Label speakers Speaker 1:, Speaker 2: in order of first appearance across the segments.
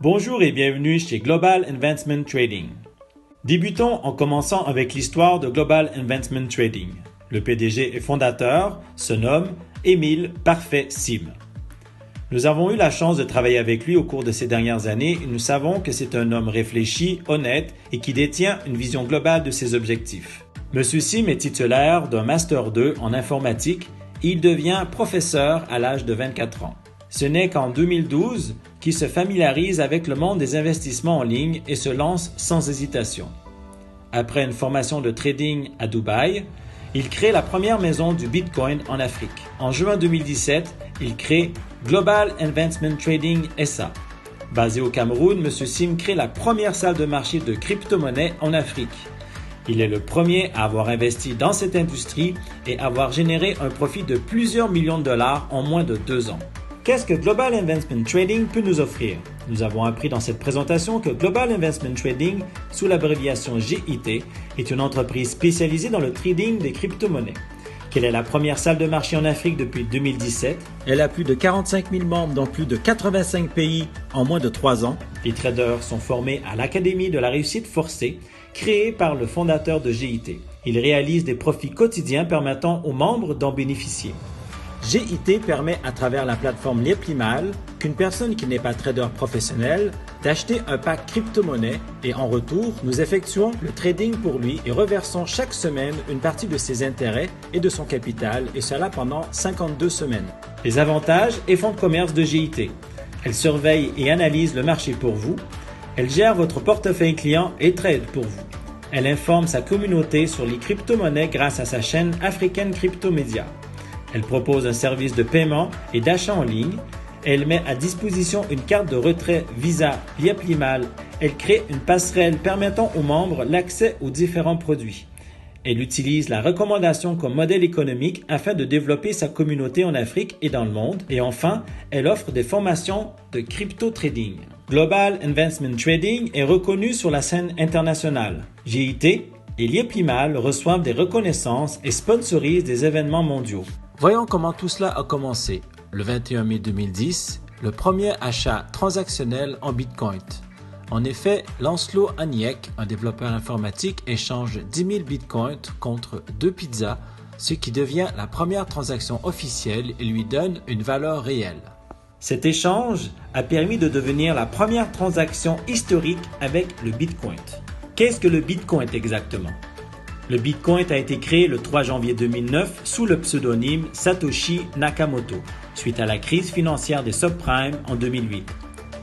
Speaker 1: Bonjour et bienvenue chez Global Advancement Trading. Débutons en commençant avec l'histoire de Global Advancement Trading. Le PDG et fondateur se nomme Émile Parfait Sim. Nous avons eu la chance de travailler avec lui au cours de ces dernières années et nous savons que c'est un homme réfléchi, honnête et qui détient une vision globale de ses objectifs. Monsieur Sim est titulaire d'un Master 2 en informatique et il devient professeur à l'âge de 24 ans. Ce n'est qu'en 2012 qu'il se familiarise avec le monde des investissements en ligne et se lance sans hésitation. Après une formation de trading à Dubaï, il crée la première maison du Bitcoin en Afrique. En juin 2017, il crée Global Advancement Trading SA. Basé au Cameroun, M. Sim crée la première salle de marché de crypto-monnaies en Afrique. Il est le premier à avoir investi dans cette industrie et avoir généré un profit de plusieurs millions de dollars en moins de 2 ans. Qu'est-ce que Global Advancement Trading peut nous offrir? Nous avons appris dans cette présentation que Global Advancement Trading, sous l'abréviation GIT, est une entreprise spécialisée dans le trading des crypto-monnaies. Qu'elle est la première salle de marché en Afrique depuis 2017. Elle a plus de 45 000 membres dans plus de 85 pays en moins de 3 ans. Les traders sont formés à l'Académie de la réussite forcée, créée par le fondateur de GIT. Ils réalisent des profits quotidiens permettant aux membres d'en bénéficier. GIT permet à travers la plateforme Lieplimal qu'une personne qui n'est pas trader professionnel d'acheter un pack crypto-monnaie et en retour, nous effectuons le trading pour lui et reversons chaque semaine une partie de ses intérêts et de son capital et cela pendant 52 semaines. Les avantages et fonds de commerce de GIT. Elle surveille et analyse le marché pour vous. Elle gère votre portefeuille client et trade pour vous. Elle informe sa communauté sur les crypto-monnaies grâce à sa chaîne africaine Crypto Media. Elle propose un service de paiement et d'achat en ligne. Elle met à disposition une carte de retrait Visa Lieplimal. Elle crée une passerelle permettant aux membres l'accès aux différents produits. Elle utilise la recommandation comme modèle économique afin de développer sa communauté en Afrique et dans le monde. Et enfin, elle offre des formations de crypto trading. Global Advancement Trading est reconnu sur la scène internationale. GIT et Lieplimal reçoivent des reconnaissances et sponsorisent des événements mondiaux.
Speaker 2: Voyons comment tout cela a commencé. Le 21 mai 2010, le premier achat transactionnel en Bitcoin. En effet, Lancelot Aniek, un développeur informatique, échange 10 000 Bitcoins contre 2 pizzas, ce qui devient la première transaction officielle et lui donne une valeur réelle.
Speaker 1: Cet échange a permis de devenir la première transaction historique avec le Bitcoin. Qu'est-ce que le Bitcoin exactement? Le Bitcoin a été créé le 3 janvier 2009 sous le pseudonyme Satoshi Nakamoto, suite à la crise financière des subprimes en 2008.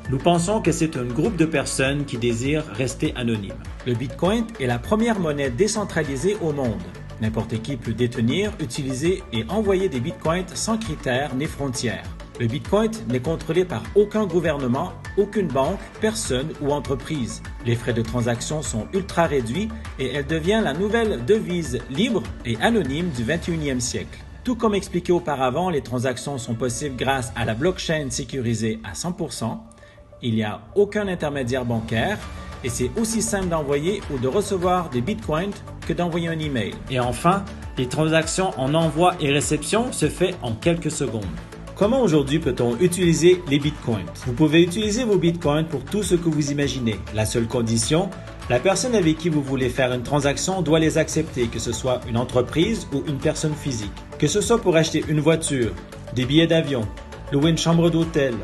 Speaker 1: Nous pensons que c'est un groupe de personnes qui désirent rester anonymes.
Speaker 2: Le Bitcoin est la première monnaie décentralisée au monde. N'importe qui peut détenir, utiliser et envoyer des Bitcoins sans critères ni frontières. Le Bitcoin n'est contrôlé par aucun gouvernement, aucune banque, personne ou entreprise. Les frais de transaction sont ultra réduits et elle devient la nouvelle devise libre et anonyme du 21e siècle. Tout comme expliqué auparavant, les transactions sont possibles grâce à la blockchain sécurisée à 100%. Il n'y a aucun intermédiaire bancaire et c'est aussi simple d'envoyer ou de recevoir des bitcoins que d'envoyer un email.
Speaker 1: Et enfin, les transactions en envoi et réception se font en quelques secondes. Comment aujourd'hui peut-on utiliser les bitcoins? Vous pouvez utiliser vos bitcoins pour tout ce que vous imaginez. La seule condition, la personne avec qui vous voulez faire une transaction doit les accepter, que ce soit une entreprise ou une personne physique. Que ce soit pour acheter une voiture, des billets d'avion, louer une chambre d'hôtel,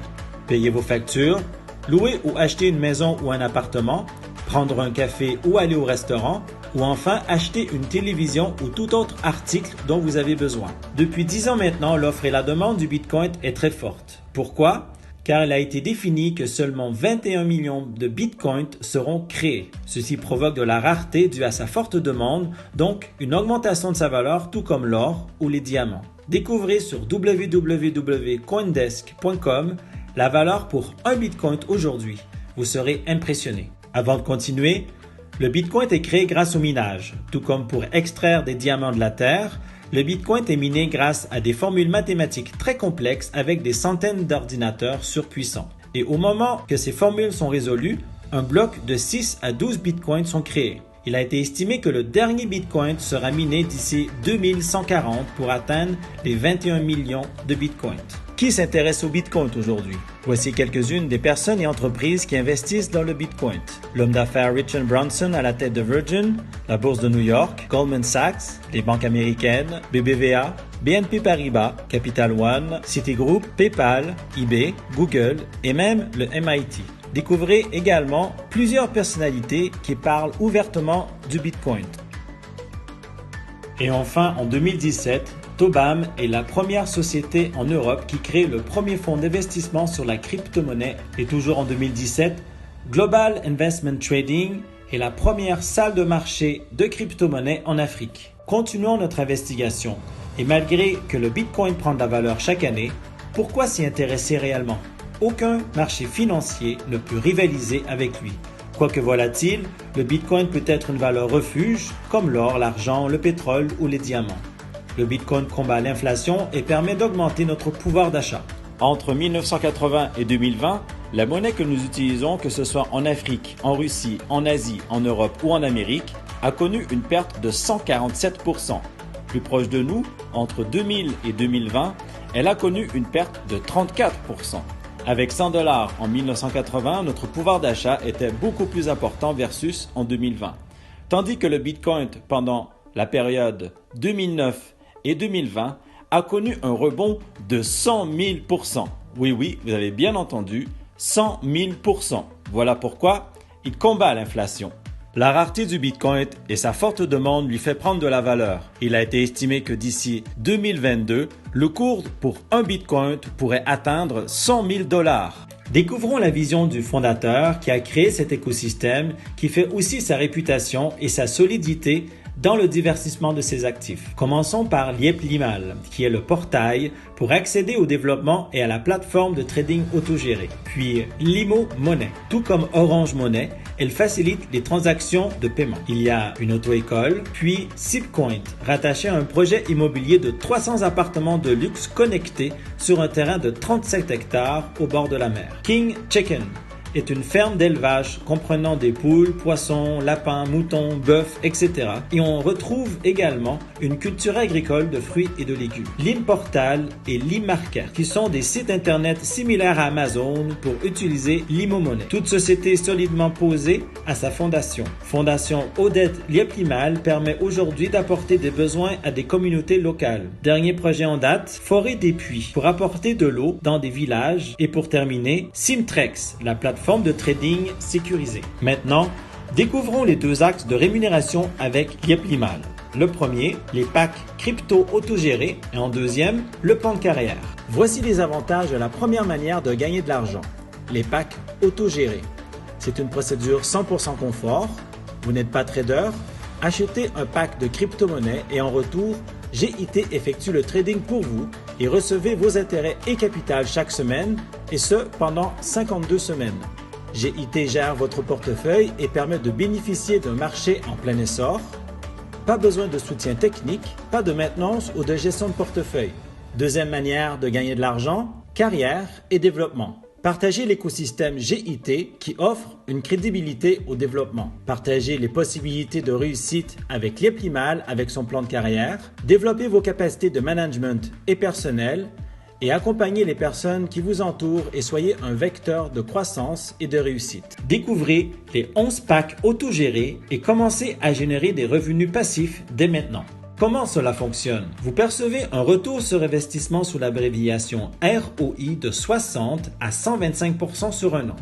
Speaker 1: payer vos factures, louer ou acheter une maison ou un appartement, prendre un café ou aller au restaurant, ou enfin acheter une télévision ou tout autre article dont vous avez besoin. Depuis 10 ans maintenant, l'offre et la demande du Bitcoin est très forte. Pourquoi? Car il a été défini que seulement 21 millions de Bitcoins seront créés. Ceci provoque de la rareté due à sa forte demande, donc une augmentation de sa valeur tout comme l'or ou les diamants. Découvrez sur www.coindesk.com la valeur pour un Bitcoin aujourd'hui. Vous serez impressionné. Avant de continuer, le Bitcoin est créé grâce au minage. Tout comme pour extraire des diamants de la terre, le Bitcoin est miné grâce à des formules mathématiques très complexes avec des centaines d'ordinateurs surpuissants. Et au moment que ces formules sont résolues, un bloc de 6 à 12 Bitcoins sont créés. Il a été estimé que le dernier Bitcoin sera miné d'ici 2140 pour atteindre les 21 millions de Bitcoins.
Speaker 2: Qui s'intéresse au Bitcoin aujourd'hui? Voici quelques-unes des personnes et entreprises qui investissent dans le Bitcoin. L'homme d'affaires Richard Branson à la tête de Virgin, la Bourse de New York, Goldman Sachs, les banques américaines, BBVA, BNP Paribas, Capital One, Citigroup, PayPal, eBay, Google et même le MIT. Découvrez également plusieurs personnalités qui parlent ouvertement du Bitcoin.
Speaker 1: Et enfin, en 2017, Tobam est la première société en Europe qui crée le premier fonds d'investissement sur la crypto-monnaie. Et toujours en 2017, Global Investment Trading est la première salle de marché de crypto-monnaie en Afrique. Continuons notre investigation. Et malgré que le Bitcoin prend de la valeur chaque année, pourquoi s'y intéresser réellement? Aucun marché financier ne peut rivaliser avec lui. Quoique volatile, le Bitcoin peut être une valeur refuge comme l'or, l'argent, le pétrole ou les diamants. Le Bitcoin combat l'inflation et permet d'augmenter notre pouvoir d'achat.
Speaker 2: Entre 1980 et 2020, la monnaie que nous utilisons, que ce soit en Afrique, en Russie, en Asie, en Europe ou en Amérique, a connu une perte de 147%. Plus proche de nous, entre 2000 et 2020, elle a connu une perte de 34%. Avec 100 $ en 1980, notre pouvoir d'achat était beaucoup plus important versus en 2020. Tandis que le Bitcoin, pendant la période 2009 et 2020, a connu un rebond de 100 000%. Oui, vous avez bien entendu, 100 000%. Voilà pourquoi il combat l'inflation. La rareté du Bitcoin et sa forte demande lui fait prendre de la valeur. Il a été estimé que d'ici 2022, le cours pour un Bitcoin pourrait atteindre 100 000 $.
Speaker 1: Découvrons la vision du fondateur qui a créé cet écosystème qui fait aussi sa réputation et sa solidité dans le divertissement de ses actifs. Commençons par Liep Limal, qui est le portail pour accéder au développement et à la plateforme de trading autogéré. Puis Limo Money. Tout comme Orange Money, elle facilite les transactions de paiement. Il y a une auto-école, puis Zipcoin, rattaché à un projet immobilier de 300 appartements de luxe connectés sur un terrain de 37 hectares au bord de la mer. King Chicken est une ferme d'élevage comprenant des poules, poissons, lapins, moutons, bœufs, etc. Et on retrouve également une culture agricole de fruits et de légumes. L'Importal et l'Imarket, qui sont des sites internet similaires à Amazon pour utiliser l'Imo-monnaie. Toute société solidement posée à sa fondation. Fondation Odette Liep-Limal permet aujourd'hui d'apporter des besoins à des communautés locales. Dernier projet en date, Forêt des Puits, pour apporter de l'eau dans des villages. Et pour terminer, Simtrex, la plateforme de trading sécurisée. Maintenant, découvrons les deux axes de rémunération avec Liep Limal. Le premier, les packs crypto autogérés et en deuxième, le plan de carrière.
Speaker 2: Voici les avantages de la première manière de gagner de l'argent, les packs autogérés. C'est une procédure 100% confort, vous n'êtes pas trader, achetez un pack de crypto-monnaie et en retour, GIT effectue le trading pour vous et recevez vos intérêts et capital chaque semaine et ce pendant 52 semaines. GIT gère votre portefeuille et permet de bénéficier d'un marché en plein essor. Pas besoin de soutien technique, pas de maintenance ou de gestion de portefeuille. Deuxième manière de gagner de l'argent, carrière et développement. Partagez l'écosystème GIT qui offre une crédibilité au développement. Partagez les possibilités de réussite avec Liep Limal avec son plan de carrière. Développez vos capacités de management et personnel et accompagnez les personnes qui vous entourent et soyez un vecteur de croissance et de réussite.
Speaker 1: Découvrez les 11 packs autogérés et commencez à générer des revenus passifs dès maintenant. Comment cela fonctionne? Vous percevez un retour sur investissement sous l'abréviation ROI de 60 à 125% sur un an.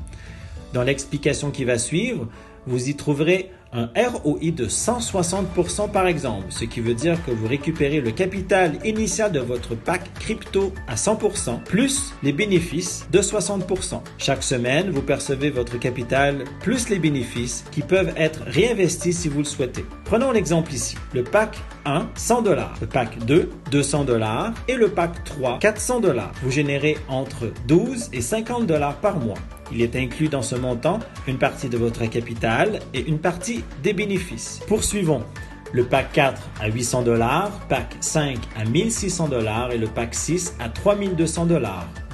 Speaker 1: Dans l'explication qui va suivre, vous y trouverez un ROI de 160% par exemple, ce qui veut dire que vous récupérez le capital initial de votre pack crypto à 100% plus les bénéfices de 60%. Chaque semaine, vous percevez votre capital plus les bénéfices qui peuvent être réinvestis si vous le souhaitez. Prenons l'exemple ici. Le pack 1, 100 $, le pack 2, 200 $ et le pack 3, 400 $. Vous générez entre 12 et 50 $ par mois. Il est inclus dans ce montant une partie de votre capital et une partie des bénéfices. Poursuivons. Le pack 4 à 800 $, pack 5 à 1600 $ et le pack 6 à 3200 $.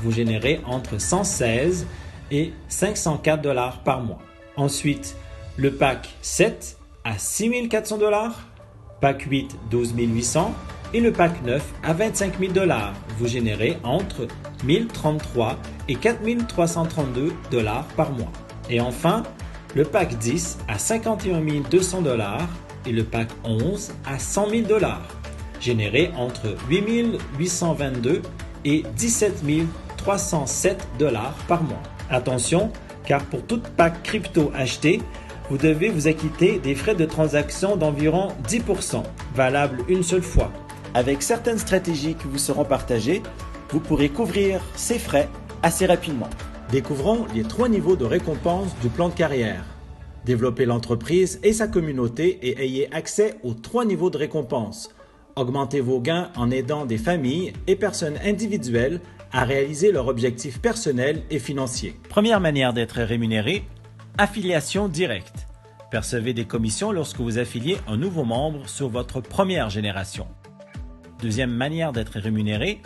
Speaker 1: Vous générez entre 116 et 504 $ par mois. Ensuite, le pack 7 à 6 400 $, pack 8 12 800 et le pack 9 à 25 000 $. Vous générez entre 1033 et 4332 $ par mois. Et enfin, le pack 10 à 51 200 $ et le pack 11 à 100 000 $, générés entre 8 822 et 17 307 $ par mois. Attention, car pour toute pack crypto achetée, vous devez vous acquitter des frais de transaction d'environ 10%, valables une seule fois. Avec certaines stratégies qui vous seront partagées, vous pourrez couvrir ces frais assez rapidement.
Speaker 2: Découvrons les 3 niveaux de récompense du plan de carrière. Développez l'entreprise et sa communauté et ayez accès aux 3 niveaux de récompense. Augmentez vos gains en aidant des familles et personnes individuelles à réaliser leurs objectifs personnels et financiers. Première manière d'être rémunéré, affiliation directe. Percevez des commissions lorsque vous affiliez un nouveau membre sur votre première génération. Deuxième manière d'être rémunéré,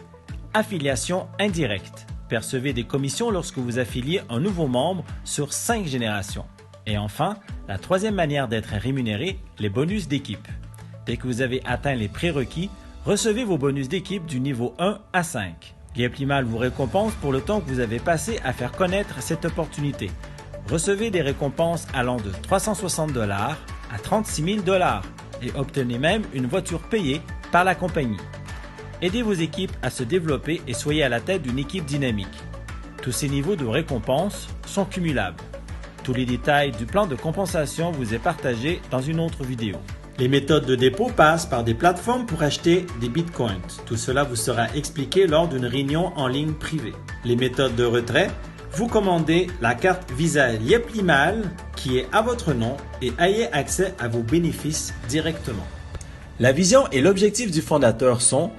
Speaker 2: affiliation indirecte. Percevez des commissions lorsque vous affiliez un nouveau membre sur 5 générations. Et enfin, la troisième manière d'être rémunéré, les bonus d'équipe. Dès que vous avez atteint les prérequis, recevez vos bonus d'équipe du niveau 1 à 5. Lieplimal vous récompense pour le temps que vous avez passé à faire connaître cette opportunité. Recevez des récompenses allant de 360 $ à 36 000 $ et obtenez même une voiture payée par la compagnie. Aidez vos équipes à se développer et soyez à la tête d'une équipe dynamique. Tous ces niveaux de récompense sont cumulables. Tous les détails du plan de compensation vous est partagé dans une autre vidéo.
Speaker 1: Les méthodes de dépôt passent par des plateformes pour acheter des bitcoins. Tout cela vous sera expliqué lors d'une réunion en ligne privée. Les méthodes de retrait, vous commandez la carte Visa Lieplimal qui est à votre nom et ayez accès à vos bénéfices directement. La vision et l'objectif du fondateur sont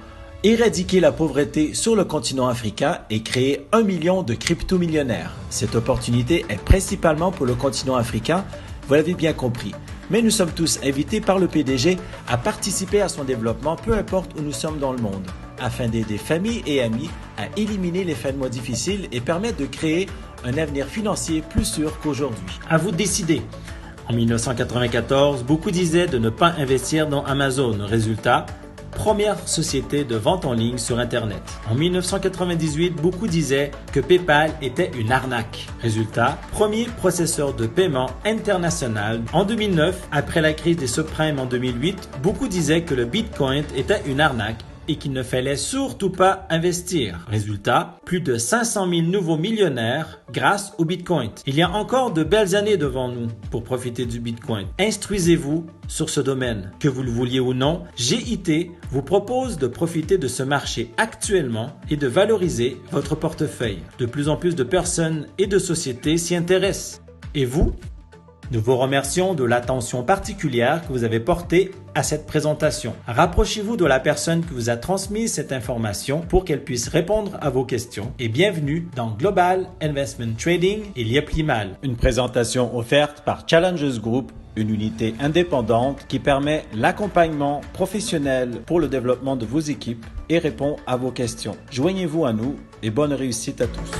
Speaker 1: éradiquer la pauvreté sur le continent africain et créer 1 million de crypto-millionnaires. Cette opportunité est principalement pour le continent africain, vous l'avez bien compris. Mais nous sommes tous invités par le PDG à participer à son développement, peu importe où nous sommes dans le monde, afin d'aider familles et amis à éliminer les fins de mois difficiles et permettre de créer un avenir financier plus sûr qu'aujourd'hui. À vous de décider. En 1994, beaucoup disaient de ne pas investir dans Amazon. Résultat, première société de vente en ligne sur Internet. En 1998, beaucoup disaient que PayPal était une arnaque. Résultat, premier processeur de paiement international. En 2009, après la crise des subprimes en 2008, beaucoup disaient que le Bitcoin était une arnaque et qu'il ne fallait surtout pas investir. Résultat, plus de 500 000 nouveaux millionnaires grâce au Bitcoin. Il y a encore de belles années devant nous pour profiter du Bitcoin. Instruisez-vous sur ce domaine. Que vous le vouliez ou non, GIT vous propose de profiter de ce marché actuellement et de valoriser votre portefeuille. De plus en plus de personnes et de sociétés s'y intéressent. Et vous? Nous vous remercions de l'attention particulière que vous avez portée à cette présentation. Rapprochez-vous de la personne qui vous a transmis cette information pour qu'elle puisse répondre à vos questions. Et bienvenue dans Global Investment Trading et Lieplimal. Une présentation offerte par Challenges Group, une unité indépendante qui permet l'accompagnement professionnel pour le développement de vos équipes et répond à vos questions. Joignez-vous à nous et bonne réussite à tous.